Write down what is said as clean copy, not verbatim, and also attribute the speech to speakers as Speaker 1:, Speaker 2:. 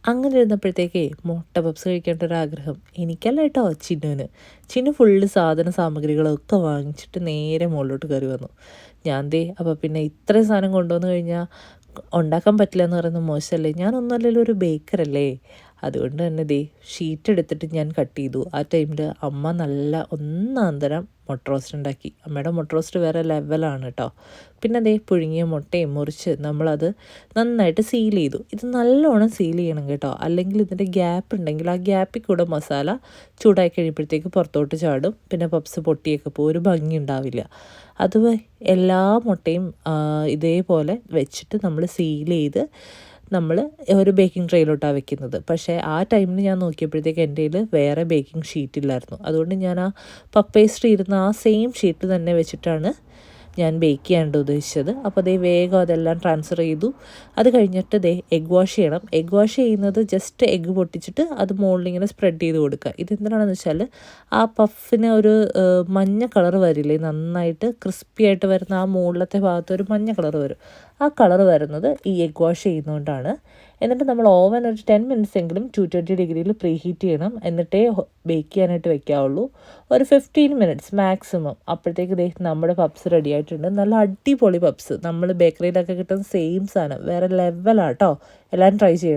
Speaker 1: അങ്ങനെ ഇരുന്നപ്പോഴത്തേക്കേ മുട്ട പപ്സ് കഴിക്കേണ്ട ഒരാഗ്രഹം എനിക്കല്ല കേട്ടോ, ചിന്നുവിന്. ചിന്നു ഫുള്ള് സാധന സാമഗ്രികളൊക്കെ വാങ്ങിച്ചിട്ട് നേരെ മുകളിലോട്ട് കയറി വന്നു. ഞാൻ ദേ അപ്പോൾ പിന്നെ ഇത്രയും സാധനം കൊണ്ടുവന്നു കഴിഞ്ഞാൽ ഉണ്ടാക്കാൻ പറ്റില്ല എന്ന് പറയുന്നത് മോശമല്ലേ, ഞാനൊന്നുമല്ലല്ലോ ഒരു ബേക്കറല്ലേ. അതുകൊണ്ട് തന്നെ ദേ ഷീറ്റ് എടുത്തിട്ട് ഞാൻ കട്ട് ചെയ്തു. ആ ടൈമിൽ അമ്മ നല്ല ഒന്നാം തരം മുട്ട റോസ്റ്റ് ഉണ്ടാക്കി. അമ്മയുടെ മുട്ട റോസ്റ്റ് വേറെ ലെവലാണ് കേട്ടോ. പിന്നെ ദേ പുഴുങ്ങിയ മുട്ടയും മുറിച്ച് നമ്മളത് നന്നായിട്ട് സീൽ ചെയ്തു. ഇത് നല്ലോണം സീൽ ചെയ്യണം കേട്ടോ, അല്ലെങ്കിൽ ഇതിൻ്റെ ഗ്യാപ്പ് ഉണ്ടെങ്കിൽ ആ ഗ്യാപ്പിൽ കൂടെ മസാല ചൂടായി കഴിയുമ്പോഴത്തേക്ക് പുറത്തോട്ട് ചാടും. പിന്നെ പപ്സ് പൊട്ടിയൊക്കെ പോകും, ഒരു ഭംഗി ഉണ്ടാവില്ല. അത് എല്ലാ മുട്ടയും ഇതേപോലെ വെച്ചിട്ട് നമ്മൾ സീൽ ചെയ്ത് നമ്മൾ ഒരു ബേക്കിംഗ് ട്രേയിലോട്ടാണ് വെക്കുന്നത്. പക്ഷേ ആ ടൈമിൽ ഞാൻ നോക്കിയപ്പോഴത്തേക്ക് എൻ്റെ കയ്യിൽ വേറെ ബേക്കിംഗ് ഷീറ്റ് ഇല്ലായിരുന്നു. അതുകൊണ്ട് ഞാൻ ആ പഫ് പേസ്ട്രി ഇരുന്ന ആ സെയിം ഷീറ്റ് തന്നെ വെച്ചിട്ടാണ് ഞാൻ ബേക്ക് ചെയ്യാണ്ട് ഉദ്ദേശിച്ചത്. അപ്പോൾ ദേ വേഗം അതെല്ലാം ട്രാൻസ്ഫർ ചെയ്തു. അത് കഴിഞ്ഞിട്ട് ദേ എഗ് വാഷ് ചെയ്യണം. എഗ് വാഷ് ചെയ്യുന്നത് ജസ്റ്റ് എഗ്ഗ് പൊട്ടിച്ചിട്ട് അത് മുകളിലിങ്ങനെ സ്പ്രെഡ് ചെയ്ത് കൊടുക്കുക. ഇതെന്തിനാണെന്ന് വെച്ചാൽ ആ പഫിന് ഒരു മഞ്ഞ കളർ വരില്ലേ, നന്നായിട്ട് ക്രിസ്പി ആയിട്ട് വരുന്ന ആ മുകളിലത്തെ ഭാഗത്ത് ഒരു മഞ്ഞ കളർ വരും. ആ കളർ വരുന്നത് ഈ എഗ് വാഷ് ചെയ്യുന്നതുകൊണ്ടാണ്. എന്നിട്ട് നമ്മൾ ഓവൻ ഒരു 10 മിനിറ്റ്സ് എങ്കിലും 220 ഡിഗ്രിയിൽ പ്രീ ഹീറ്റ് ചെയ്യണം. എന്നിട്ടേ ബേക്ക് ചെയ്യാനായിട്ട് വെക്കാവുള്ളൂ. ഒരു 15 മിനിറ്റ്സ് മാക്സിമം. അപ്പോഴത്തേക്ക് ദേ നമ്മുടെ പപ്സ് റെഡി ആയിട്ടുണ്ട്. നല്ല അടിപൊളി പപ്സ്, നമ്മൾ ബേക്കറിയിലൊക്കെ കിട്ടുന്ന സെയിം സാധനം, വേറെ ലെവലാട്ടോ. എല്ലാവരും ട്രൈ ചെയ്യണം.